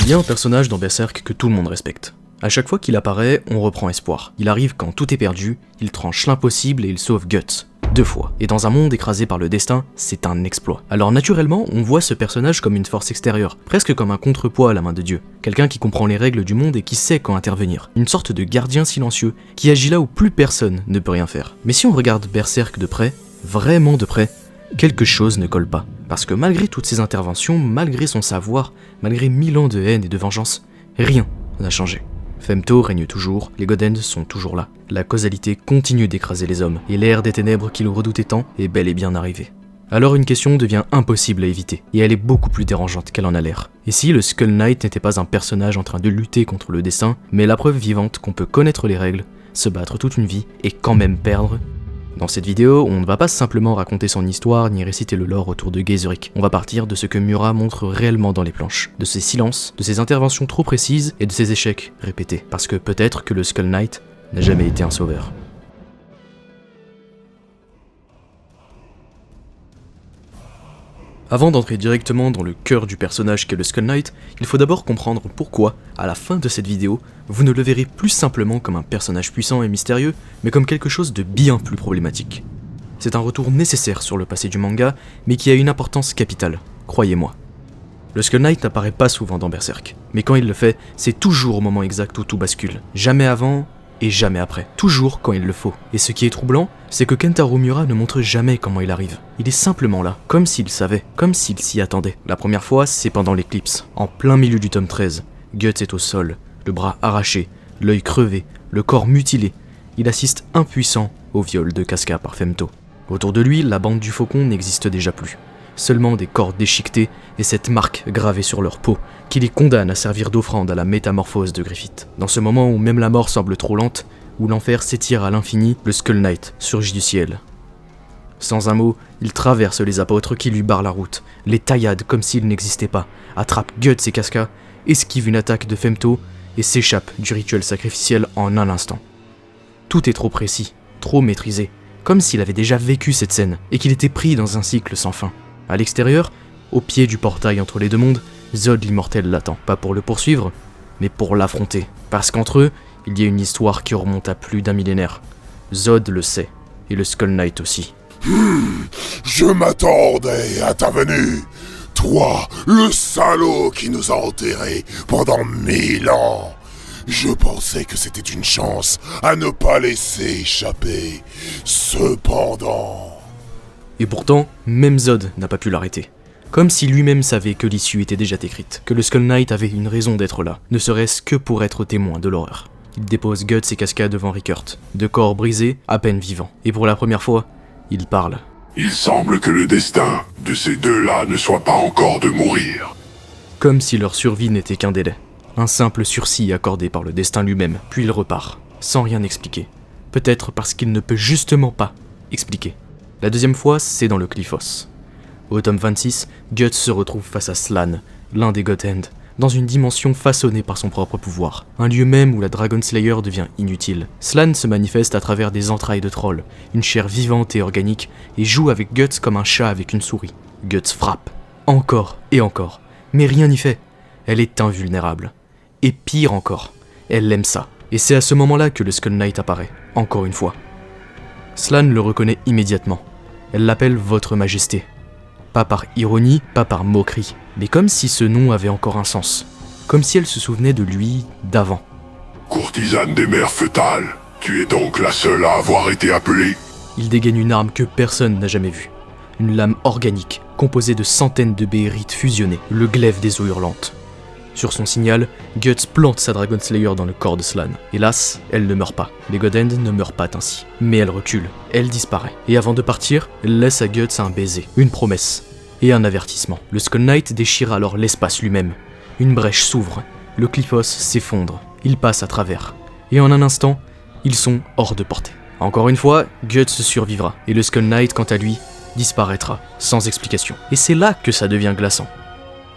Il y a un personnage dans Berserk que tout le monde respecte. À chaque fois qu'il apparaît, on reprend espoir. Il arrive quand tout est perdu, il tranche l'impossible et il sauve Guts. 2 fois. Et dans un monde écrasé par le destin, c'est un exploit. Alors naturellement, on voit ce personnage comme une force extérieure, presque comme un contrepoids à la main de Dieu. Quelqu'un qui comprend les règles du monde et qui sait quand intervenir. Une sorte de gardien silencieux, qui agit là où plus personne ne peut rien faire. Mais si on regarde Berserk de près, vraiment de près, quelque chose ne colle pas. Parce que malgré toutes ses interventions, malgré son savoir, malgré 1000 ans de haine et de vengeance, rien n'a changé. Femto règne toujours, les Godend sont toujours là. La causalité continue d'écraser les hommes, et l'ère des ténèbres qui le redoutait tant est bel et bien arrivée. Alors une question devient impossible à éviter, et elle est beaucoup plus dérangeante qu'elle en a l'air. Et si le Skull Knight n'était pas un personnage en train de lutter contre le destin, mais la preuve vivante qu'on peut connaître les règles, se battre toute une vie, et quand même perdre? Dans cette vidéo, on ne va pas simplement raconter son histoire ni réciter le lore autour de Gaizerik. On va partir de ce que Miura montre réellement dans les planches, de ses silences, de ses interventions trop précises et de ses échecs répétés. Parce que peut-être que le Skull Knight n'a jamais été un sauveur. Avant d'entrer directement dans le cœur du personnage qu'est le Skull Knight, il faut d'abord comprendre pourquoi, à la fin de cette vidéo, vous ne le verrez plus simplement comme un personnage puissant et mystérieux, mais comme quelque chose de bien plus problématique. C'est un retour nécessaire sur le passé du manga, mais qui a une importance capitale, croyez-moi. Le Skull Knight n'apparaît pas souvent dans Berserk, mais quand il le fait, c'est toujours au moment exact où tout bascule. Jamais avant et jamais après, toujours quand il le faut. Et ce qui est troublant, c'est que Kentaro Miura ne montre jamais comment il arrive. Il est simplement là, comme s'il savait, comme s'il s'y attendait. La première fois, c'est pendant l'éclipse, en plein milieu du tome 13. Guts est au sol, le bras arraché, l'œil crevé, le corps mutilé. Il assiste impuissant au viol de Casca par Femto. Autour de lui, la bande du faucon n'existe déjà plus. Seulement des corps déchiquetés et cette marque gravée sur leur peau qui les condamne à servir d'offrande à la métamorphose de Griffith. Dans ce moment où même la mort semble trop lente, où l'enfer s'étire à l'infini, le Skull Knight surgit du ciel. Sans un mot, il traverse les apôtres qui lui barrent la route, les taillade comme s'ils n'existaient pas, attrape Guts et Casca, esquive une attaque de Femto et s'échappe du rituel sacrificiel en un instant. Tout est trop précis, trop maîtrisé, comme s'il avait déjà vécu cette scène et qu'il était pris dans un cycle sans fin. À l'extérieur, au pied du portail entre les deux mondes, Zod l'immortel l'attend, pas pour le poursuivre, mais pour l'affronter. Parce qu'entre eux, il y a une histoire qui remonte à plus d'un millénaire. Zod le sait, et le Skull Knight aussi. Je m'attendais à ta venue. Toi, le salaud qui nous a enterrés pendant 1000 ans. Je pensais que c'était une chance à ne pas laisser échapper. Cependant... Et pourtant, même Zod n'a pas pu l'arrêter. Comme si lui-même savait que l'issue était déjà écrite, que le Skull Knight avait une raison d'être là, ne serait-ce que pour être témoin de l'horreur. Il dépose Guts et Casca devant Rickert, de corps brisés, à peine vivants. Et pour la première fois, il parle. Il semble que le destin de ces deux-là ne soit pas encore de mourir. Comme si leur survie n'était qu'un délai. Un simple sursis accordé par le destin lui-même, puis il repart, sans rien expliquer. Peut-être parce qu'il ne peut justement pas expliquer. La deuxième fois, c'est dans le Cliffos. Au tome 26, Guts se retrouve face à Slann, l'un des Godend, dans une dimension façonnée par son propre pouvoir, un lieu même où la Dragon Slayer devient inutile. Slann se manifeste à travers des entrailles de troll, une chair vivante et organique, et joue avec Guts comme un chat avec une souris. Guts frappe, encore et encore, mais rien n'y fait. Elle est invulnérable. Et pire encore, elle aime ça. Et c'est à ce moment-là que le Skull Knight apparaît, encore une fois. Slann le reconnaît immédiatement. Elle l'appelle Votre Majesté. Pas par ironie, pas par moquerie, mais comme si ce nom avait encore un sens. Comme si elle se souvenait de lui d'avant. Courtisane des mers fœtales, tu es donc la seule à avoir été appelée. Il dégaine une arme que personne n'a jamais vue. Une lame organique, composée de centaines de béhérites fusionnées, le glaive des eaux hurlantes. Sur son signal, Guts plante sa Dragon Slayer dans le corps de Slann. Hélas, elle ne meurt pas. Les Godend ne meurent pas ainsi. Mais elle recule, elle disparaît. Et avant de partir, elle laisse à Guts un baiser, une promesse et un avertissement. Le Skull Knight déchire alors l'espace lui-même. Une brèche s'ouvre, le Cliffos s'effondre, il passe à travers. Et en un instant, ils sont hors de portée. Encore une fois, Guts survivra, et le Skull Knight, quant à lui, disparaîtra, sans explication. Et c'est là que ça devient glaçant.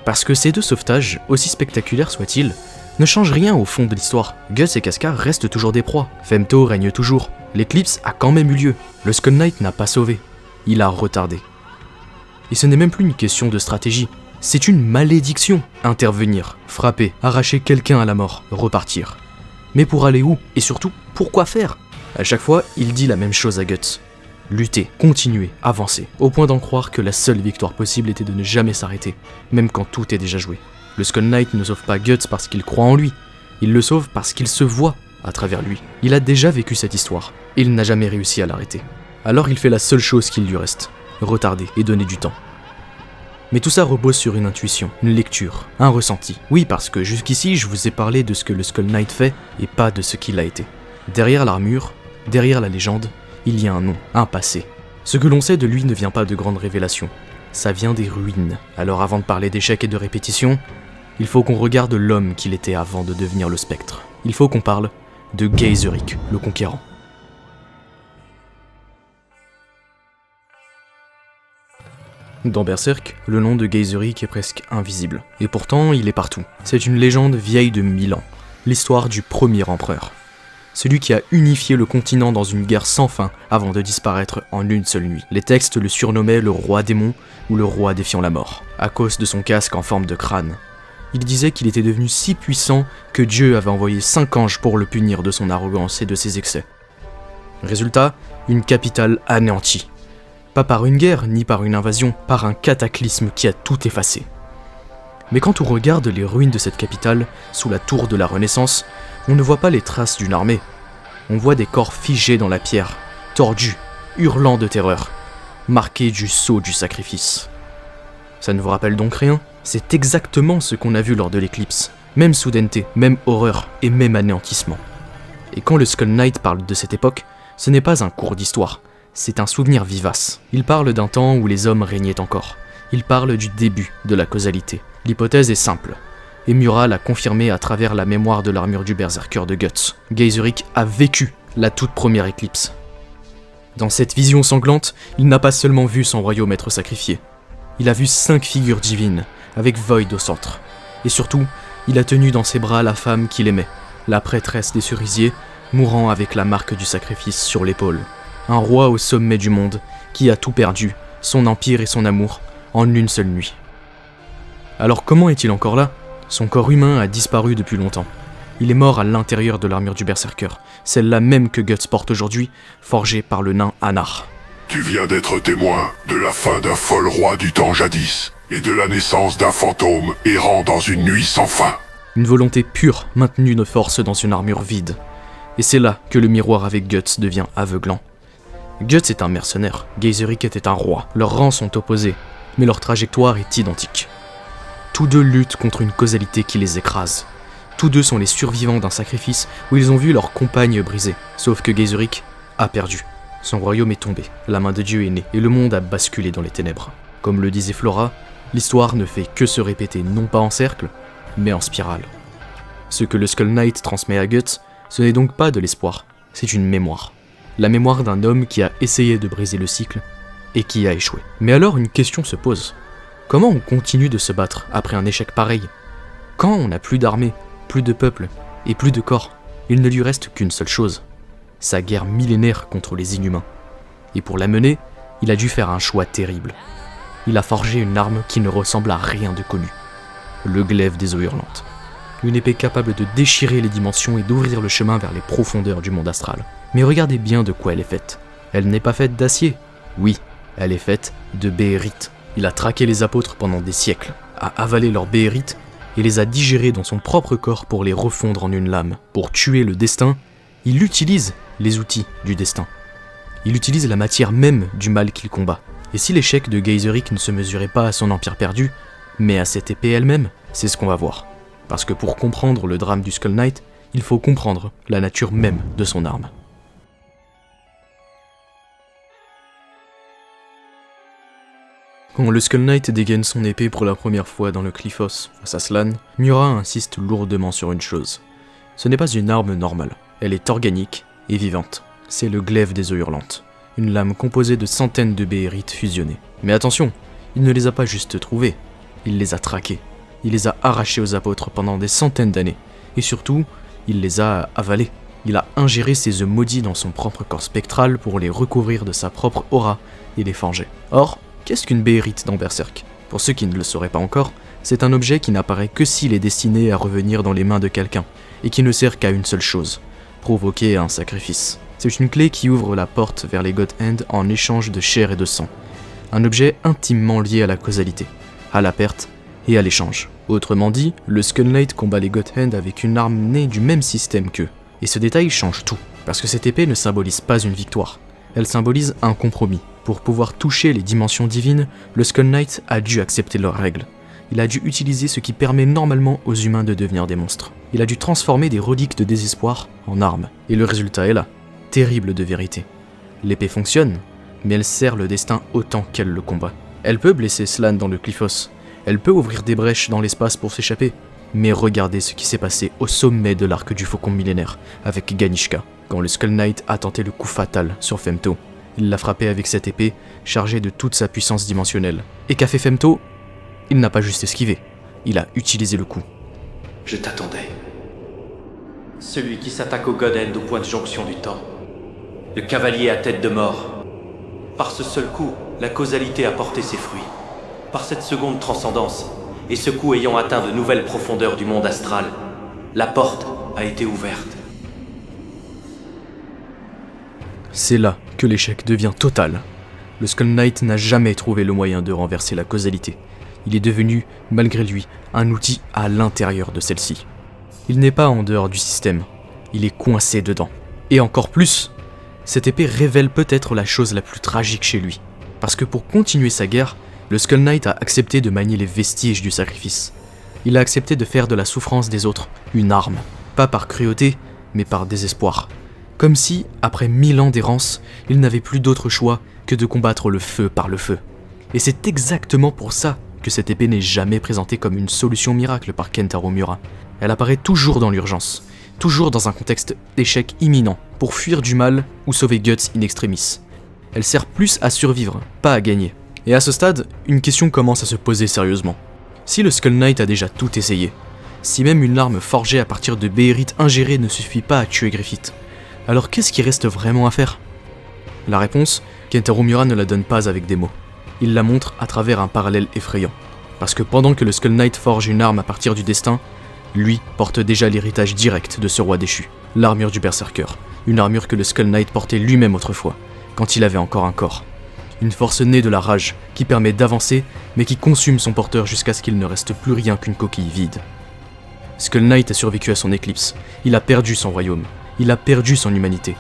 Parce que ces deux sauvetages, aussi spectaculaires soient-ils, ne changent rien au fond de l'histoire. Guts et Casca restent toujours des proies, Femto règne toujours, l'éclipse a quand même eu lieu, le Skull Knight n'a pas sauvé, il a retardé. Et ce n'est même plus une question de stratégie, C'est une malédiction. Intervenir, frapper, arracher quelqu'un à la mort, repartir. Mais pour aller où? Et surtout, pourquoi faire? À chaque fois, il dit la même chose à Guts. Lutter, continuer, avancer, au point d'en croire que la seule victoire possible était de ne jamais s'arrêter, même quand tout est déjà joué. Le Skull Knight ne sauve pas Guts parce qu'il croit en lui, il le sauve parce qu'il se voit à travers lui. Il a déjà vécu cette histoire, et il n'a jamais réussi à l'arrêter. Alors il fait la seule chose qu'il lui reste, retarder et donner du temps. Mais tout ça repose sur une intuition, une lecture, un ressenti. Oui, parce que jusqu'ici, je vous ai parlé de ce que le Skull Knight fait, et pas de ce qu'il a été. Derrière l'armure, derrière la légende, il y a un nom, un passé. Ce que l'on sait de lui ne vient pas de grandes révélations, ça vient des ruines. Alors avant de parler d'échecs et de répétitions, il faut qu'on regarde l'homme qu'il était avant de devenir le spectre. Il faut qu'on parle de Geyserik, le conquérant. Dans Berserk, le nom de Geyserik est presque invisible, et pourtant il est partout. C'est une légende vieille de 1000 ans, l'histoire du premier empereur. Celui qui a unifié le continent dans une guerre sans fin avant de disparaître en une seule nuit. Les textes le surnommaient le roi démon ou le roi défiant la mort, à cause de son casque en forme de crâne. Il disait qu'il était devenu si puissant que Dieu avait envoyé 5 anges pour le punir de son arrogance et de ses excès. Résultat, une capitale anéantie. Pas par une guerre, ni par une invasion, par un cataclysme qui a tout effacé. Mais quand on regarde les ruines de cette capitale, sous la tour de la Renaissance, on ne voit pas les traces d'une armée. On voit des corps figés dans la pierre, tordus, hurlant de terreur, marqués du sceau du sacrifice. Ça ne vous rappelle donc rien? C'est exactement ce qu'on a vu lors de l'éclipse. Même soudaineté, même horreur et même anéantissement. Et quand le Skull Knight parle de cette époque, ce n'est pas un cours d'histoire, c'est un souvenir vivace. Il parle d'un temps où les hommes régnaient encore. Il parle du début de la causalité. L'hypothèse est simple, et Miura l'a confirmé à travers la mémoire de l'armure du berserker de Guts. Geyserik a vécu la toute première éclipse. Dans cette vision sanglante, il n'a pas seulement vu son royaume être sacrifié. Il a vu 5 figures divines, avec Void au centre. Et surtout, il a tenu dans ses bras la femme qu'il aimait, la prêtresse des cerisiers, mourant avec la marque du sacrifice sur l'épaule. Un roi au sommet du monde, qui a tout perdu, son empire et son amour, en une seule nuit. Alors comment est-il encore là? Son corps humain a disparu depuis longtemps. Il est mort à l'intérieur de l'armure du berserker, celle-là même que Guts porte aujourd'hui, forgée par le nain Anar. Tu viens d'être témoin de la fin d'un fol roi du temps jadis, et de la naissance d'un fantôme errant dans une nuit sans fin. Une volonté pure maintenue de force dans une armure vide. Et c'est là que le miroir avec Guts devient aveuglant. Guts est un mercenaire, Geyserik était un roi. Leurs rangs sont opposés, mais leur trajectoire est identique. Tous deux luttent contre une causalité qui les écrase. Tous deux sont les survivants d'un sacrifice où ils ont vu leur compagne brisée. Sauf que Geyserik a perdu. Son royaume est tombé, la main de Dieu est née, et le monde a basculé dans les ténèbres. Comme le disait Flora, l'histoire ne fait que se répéter non pas en cercle, mais en spirale. Ce que le Skull Knight transmet à Guts, ce n'est donc pas de l'espoir, c'est une mémoire. La mémoire d'un homme qui a essayé de briser le cycle, et qui a échoué. Mais alors une question se pose. Comment on continue de se battre après un échec pareil? Quand on n'a plus d'armée, plus de peuple, et plus de corps, il ne lui reste qu'une seule chose. Sa guerre millénaire contre les inhumains. Et pour la mener, il a dû faire un choix terrible. Il a forgé une arme qui ne ressemble à rien de connu. Le glaive des eaux hurlantes. Une épée capable de déchirer les dimensions et d'ouvrir le chemin vers les profondeurs du monde astral. Mais regardez bien de quoi elle est faite. Elle n'est pas faite d'acier. Oui, elle est faite de béhérite. Il a traqué les apôtres pendant des siècles, a avalé leurs béhérites et les a digérés dans son propre corps pour les refondre en une lame. Pour tuer le destin, il utilise les outils du destin. Il utilise la matière même du mal qu'il combat. Et si l'échec de Geyserik ne se mesurait pas à son empire perdu, mais à cette épée elle-même, c'est ce qu'on va voir. Parce que pour comprendre le drame du Skull Knight, il faut comprendre la nature même de son arme. Quand le Skull Knight dégaine son épée pour la première fois dans le Cliffos face à Slann, Miura insiste lourdement sur une chose. Ce n'est pas une arme normale, elle est organique et vivante. C'est le glaive des eaux hurlantes, une lame composée de centaines de béhérites fusionnées. Mais attention, il ne les a pas juste trouvées, il les a traquées. Il les a arrachés aux apôtres pendant des centaines d'années, et surtout, il les a avalés. Il a ingéré ces œufs maudits dans son propre corps spectral pour les recouvrir de sa propre aura et les forger. Or, qu'est-ce qu'une béhérite dans Berserk? Pour ceux qui ne le sauraient pas encore, c'est un objet qui n'apparaît que s'il est destiné à revenir dans les mains de quelqu'un, et qui ne sert qu'à une seule chose, provoquer un sacrifice. C'est une clé qui ouvre la porte vers les God Hand en échange de chair et de sang. Un objet intimement lié à la causalité, à la perte et à l'échange. Autrement dit, le Skull Knight combat les God Hand avec une arme née du même système qu'eux. Et ce détail change tout, parce que cette épée ne symbolise pas une victoire, elle symbolise un compromis. Pour pouvoir toucher les dimensions divines, le Skull Knight a dû accepter leurs règles. Il a dû utiliser ce qui permet normalement aux humains de devenir des monstres. Il a dû transformer des reliques de désespoir en armes. Et le résultat est là, terrible de vérité. L'épée fonctionne, mais elle sert le destin autant qu'elle le combat. Elle peut blesser Slann dans le Cliffos, elle peut ouvrir des brèches dans l'espace pour s'échapper. Mais regardez ce qui s'est passé au sommet de l'arc du Faucon Millénaire, avec Ganishka, quand le Skull Knight a tenté le coup fatal sur Femto. Il l'a frappé avec cette épée, chargée de toute sa puissance dimensionnelle. Et qu'a fait Femto ? Il n'a pas juste esquivé, il a utilisé le coup. Je t'attendais. Celui qui s'attaque au God Hand au point de jonction du temps. Le cavalier à tête de mort. Par ce seul coup, la causalité a porté ses fruits. Par cette seconde transcendance, et ce coup ayant atteint de nouvelles profondeurs du monde astral, la porte a été ouverte. C'est là que l'échec devient total. Le Skull Knight n'a jamais trouvé le moyen de renverser la causalité. Il est devenu, malgré lui, un outil à l'intérieur de celle-ci. Il n'est pas en dehors du système, il est coincé dedans. Et encore plus, cette épée révèle peut-être la chose la plus tragique chez lui. Parce que pour continuer sa guerre, le Skull Knight a accepté de manier les vestiges du sacrifice. Il a accepté de faire de la souffrance des autres une arme, pas par cruauté, mais par désespoir. Comme si, après 1000 ans d'errance, il n'avait plus d'autre choix que de combattre le feu par le feu. Et c'est exactement pour ça que cette épée n'est jamais présentée comme une solution miracle par Kentaro Miura. Elle apparaît toujours dans l'urgence, toujours dans un contexte d'échec imminent, pour fuir du mal ou sauver Guts in extremis. Elle sert plus à survivre, pas à gagner. Et à ce stade, une question commence à se poser sérieusement. Si le Skull Knight a déjà tout essayé, si même une arme forgée à partir de bérytes ingérées ne suffit pas à tuer Griffith, alors qu'est-ce qui reste vraiment à faire ? La réponse, Kentaro Miura ne la donne pas avec des mots. Il la montre à travers un parallèle effrayant. Parce que pendant que le Skull Knight forge une arme à partir du destin, lui porte déjà l'héritage direct de ce roi déchu, l'armure du Berserker, une armure que le Skull Knight portait lui-même autrefois, quand il avait encore un corps. Une force née de la rage, qui permet d'avancer, mais qui consume son porteur jusqu'à ce qu'il ne reste plus rien qu'une coquille vide. Skull Knight a survécu à son éclipse, il a perdu son royaume, il a perdu son humanité,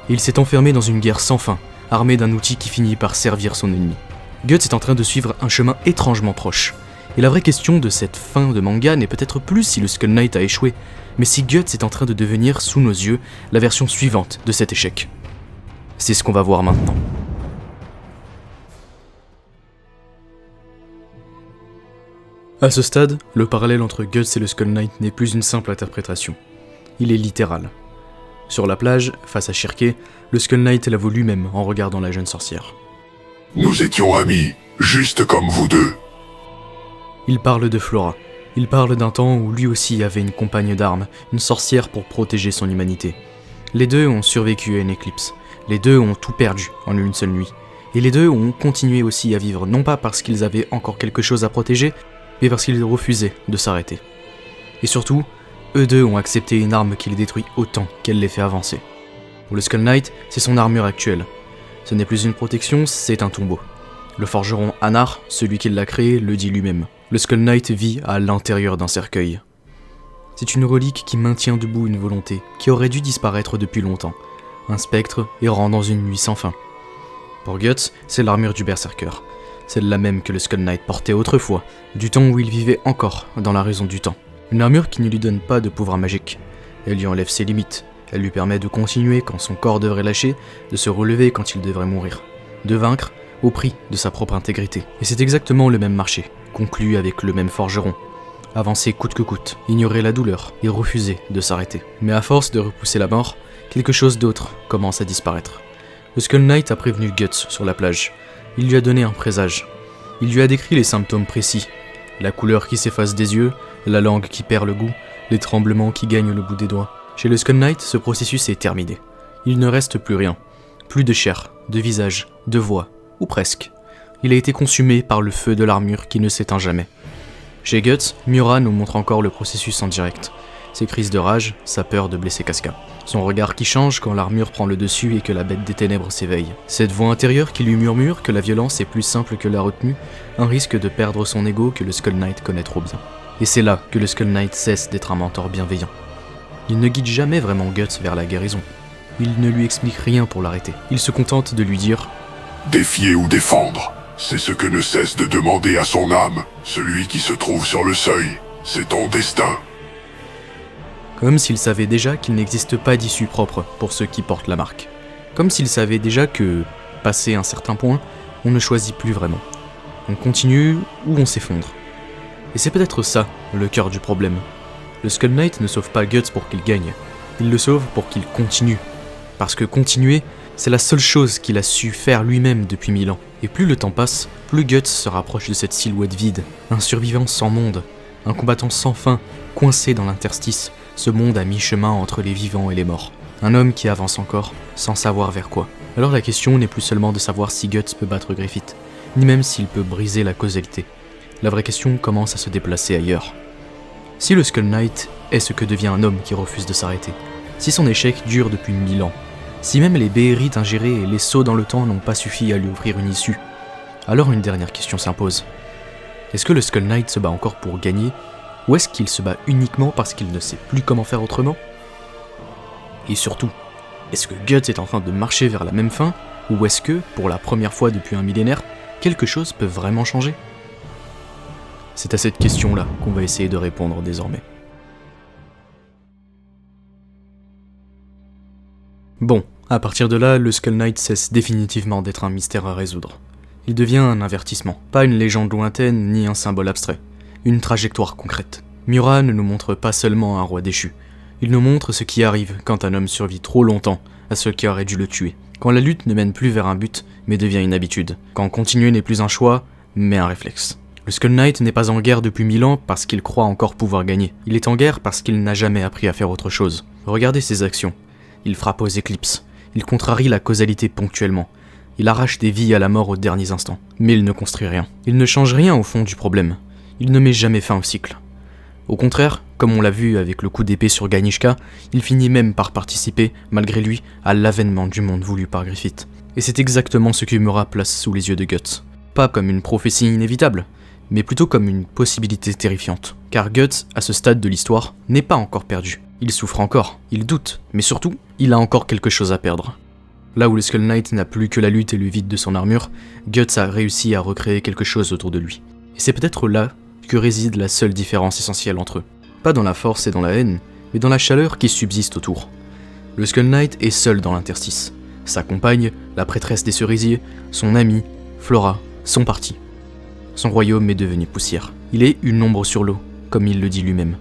et il s'est enfermé dans une guerre sans fin, armé d'un outil qui finit par servir son ennemi. Guts est en train de suivre un chemin étrangement proche, et la vraie question de cette fin de manga n'est peut-être plus si le Skull Knight a échoué, mais si Guts est en train de devenir, sous nos yeux, la version suivante de cet échec. C'est ce qu'on va voir maintenant. À ce stade, le parallèle entre Guts et le Skull Knight n'est plus une simple interprétation. Il est littéral. Sur la plage, face à Shirke, le Skull Knight l'avoue lui-même en regardant la jeune sorcière. Nous étions amis, juste comme vous deux. Il parle de Flora. Il parle d'un temps où lui aussi avait une compagne d'armes, une sorcière pour protéger son humanité. Les deux ont survécu à une éclipse. Les deux ont tout perdu en une seule nuit. Et les deux ont continué aussi à vivre, non pas parce qu'ils avaient encore quelque chose à protéger, mais parce qu'ils refusaient de s'arrêter. Et surtout, eux deux ont accepté une arme qui les détruit autant qu'elle les fait avancer. Pour le Skull Knight, c'est son armure actuelle. Ce n'est plus une protection, c'est un tombeau. Le forgeron Anar, celui qui l'a créé, le dit lui-même. Le Skull Knight vit à l'intérieur d'un cercueil. C'est une relique qui maintient debout une volonté qui aurait dû disparaître depuis longtemps. Un spectre errant dans une nuit sans fin. Pour Guts, c'est l'armure du Berserker. Celle-là même que le Skull Knight portait autrefois, du temps où il vivait encore dans la raison du temps. Une armure qui ne lui donne pas de pouvoir magique. Elle lui enlève ses limites. Elle lui permet de continuer quand son corps devrait lâcher, de se relever quand il devrait mourir. De vaincre au prix de sa propre intégrité. Et c'est exactement le même marché, conclu avec le même forgeron. Avancer coûte que coûte, ignorer la douleur et refuser de s'arrêter. Mais à force de repousser la mort, quelque chose d'autre commence à disparaître. Le Skull Knight a prévenu Guts sur la plage. Il lui a donné un présage. Il lui a décrit les symptômes précis. La couleur qui s'efface des yeux, la langue qui perd le goût, les tremblements qui gagnent le bout des doigts. Chez le Skull Knight, ce processus est terminé. Il ne reste plus rien. Plus de chair, de visage, de voix, ou presque. Il a été consumé par le feu de l'armure qui ne s'éteint jamais. Chez Guts, Miura nous montre encore le processus en direct. Ses crises de rage, sa peur de blesser Casca. Son regard qui change quand l'armure prend le dessus et que la bête des ténèbres s'éveille. Cette voix intérieure qui lui murmure que la violence est plus simple que la retenue, un risque de perdre son ego que le Skull Knight connaît trop bien. Et c'est là que le Skull Knight cesse d'être un mentor bienveillant. Il ne guide jamais vraiment Guts vers la guérison. Il ne lui explique rien pour l'arrêter. Il se contente de lui dire « Défier ou défendre, c'est ce que ne cesse de demander à son âme, celui qui se trouve sur le seuil. C'est ton destin. » Comme s'il savait déjà qu'il n'existe pas d'issue propre pour ceux qui portent la marque. Comme s'il savait déjà que, passé un certain point, on ne choisit plus vraiment. On continue ou on s'effondre. Et c'est peut-être ça, le cœur du problème. Le Skull Knight ne sauve pas Guts pour qu'il gagne. Il le sauve pour qu'il continue. Parce que continuer, c'est la seule chose qu'il a su faire lui-même depuis 1000 ans. Et plus le temps passe, plus Guts se rapproche de cette silhouette vide, un survivant sans monde, un combattant sans fin, coincé dans l'interstice, ce monde à mi-chemin entre les vivants et les morts. Un homme qui avance encore, sans savoir vers quoi. Alors la question n'est plus seulement de savoir si Guts peut battre Griffith, ni même s'il peut briser la causalité. La vraie question commence à se déplacer ailleurs. Si le Skull Knight est ce que devient un homme qui refuse de s'arrêter, si son échec dure depuis 1000 ans, si même les béérites ingérées et les sauts dans le temps n'ont pas suffi à lui offrir une issue, alors une dernière question s'impose. Est-ce que le Skull Knight se bat encore pour gagner, ou est-ce qu'il se bat uniquement parce qu'il ne sait plus comment faire autrement ? Et surtout, est-ce que Guts est en train de marcher vers la même fin, ou est-ce que, pour la première fois depuis un millénaire, quelque chose peut vraiment changer ? C'est à cette question-là qu'on va essayer de répondre désormais. Bon, à partir de là, le Skull Knight cesse définitivement d'être un mystère à résoudre. Il devient un avertissement, pas une légende lointaine ni un symbole abstrait, une trajectoire concrète. Miura ne nous montre pas seulement un roi déchu, il nous montre ce qui arrive quand un homme survit trop longtemps à ce qui aurait dû le tuer, quand la lutte ne mène plus vers un but mais devient une habitude, quand continuer n'est plus un choix mais un réflexe. Le Skull Knight n'est pas en guerre depuis 1000 ans parce qu'il croit encore pouvoir gagner, il est en guerre parce qu'il n'a jamais appris à faire autre chose. Regardez ses actions. Il frappe aux éclipses, il contrarie la causalité ponctuellement, il arrache des vies à la mort aux derniers instants, mais il ne construit rien. Il ne change rien au fond du problème, il ne met jamais fin au cycle. Au contraire, comme on l'a vu avec le coup d'épée sur Ganishka, il finit même par participer, malgré lui, à l'avènement du monde voulu par Griffith. Et c'est exactement ce que Miura place sous les yeux de Guts. Pas comme une prophétie inévitable, mais plutôt comme une possibilité terrifiante. Car Guts, à ce stade de l'histoire, n'est pas encore perdu. Il souffre encore, il doute, mais surtout, il a encore quelque chose à perdre. Là où le Skull Knight n'a plus que la lutte et le vide de son armure, Guts a réussi à recréer quelque chose autour de lui. Et c'est peut-être là que réside la seule différence essentielle entre eux. Pas dans la force et dans la haine, mais dans la chaleur qui subsiste autour. Le Skull Knight est seul dans l'interstice. Sa compagne, la prêtresse des cerisiers, son amie, Flora, sont partis. Son royaume est devenu poussière. Il est une ombre sur l'eau, comme il le dit lui-même.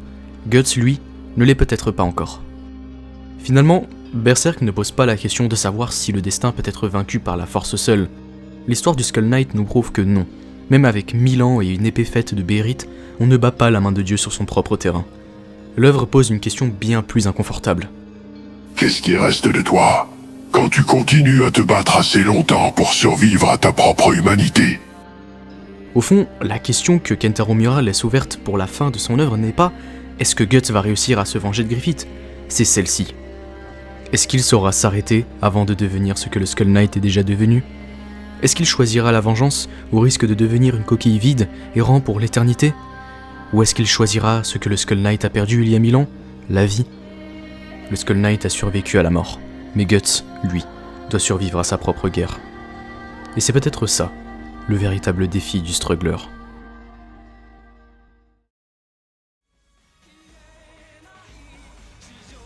Guts, lui, ne l'est peut-être pas encore. Finalement, Berserk ne pose pas la question de savoir si le destin peut être vaincu par la force seule. L'histoire du Skull Knight nous prouve que non. Même avec 1000 ans et une épée faite de béryl, on ne bat pas la main de Dieu sur son propre terrain. L'œuvre pose une question bien plus inconfortable. Qu'est-ce qui reste de toi quand tu continues à te battre assez longtemps pour survivre à ta propre humanité ? Au fond, la question que Kentaro Miura laisse ouverte pour la fin de son œuvre n'est pas « est-ce que Guts va réussir à se venger de Griffith ?» C'est celle-ci. Est-ce qu'il saura s'arrêter avant de devenir ce que le Skull Knight est déjà devenu ? Est-ce qu'il choisira la vengeance au risque de devenir une coquille vide, errant pour l'éternité ? Ou est-ce qu'il choisira ce que le Skull Knight a perdu il y a 1000 ans ? La vie ? Le Skull Knight a survécu à la mort, mais Guts, lui, doit survivre à sa propre guerre. Et c'est peut-être ça, le véritable défi du struggler.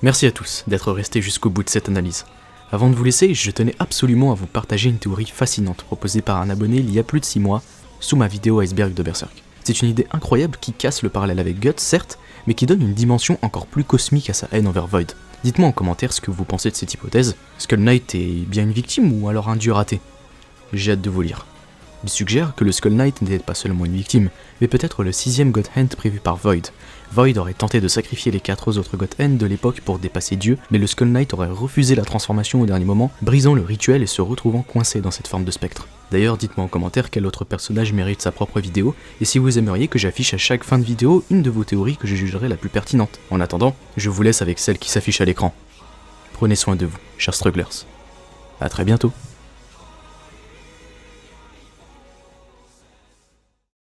Merci à tous d'être restés jusqu'au bout de cette analyse. Avant de vous laisser, je tenais absolument à vous partager une théorie fascinante proposée par un abonné il y a plus de 6 mois sous ma vidéo Iceberg de Berserk. C'est une idée incroyable qui casse le parallèle avec Guts, certes, mais qui donne une dimension encore plus cosmique à sa haine envers Void. Dites-moi en commentaire ce que vous pensez de cette hypothèse. Skull Knight est bien une victime ou alors un dieu raté ? J'ai hâte de vous lire. Il suggère que le Skull Knight n'était pas seulement une victime, mais peut-être le 6ème God Hand prévu par Void. Void aurait tenté de sacrifier les 4 autres God Hand de l'époque pour dépasser Dieu, mais le Skull Knight aurait refusé la transformation au dernier moment, brisant le rituel et se retrouvant coincé dans cette forme de spectre. D'ailleurs, dites-moi en commentaire quel autre personnage mérite sa propre vidéo, et si vous aimeriez que j'affiche à chaque fin de vidéo une de vos théories que je jugerai la plus pertinente. En attendant, je vous laisse avec celle qui s'affiche à l'écran. Prenez soin de vous, chers strugglers. A très bientôt.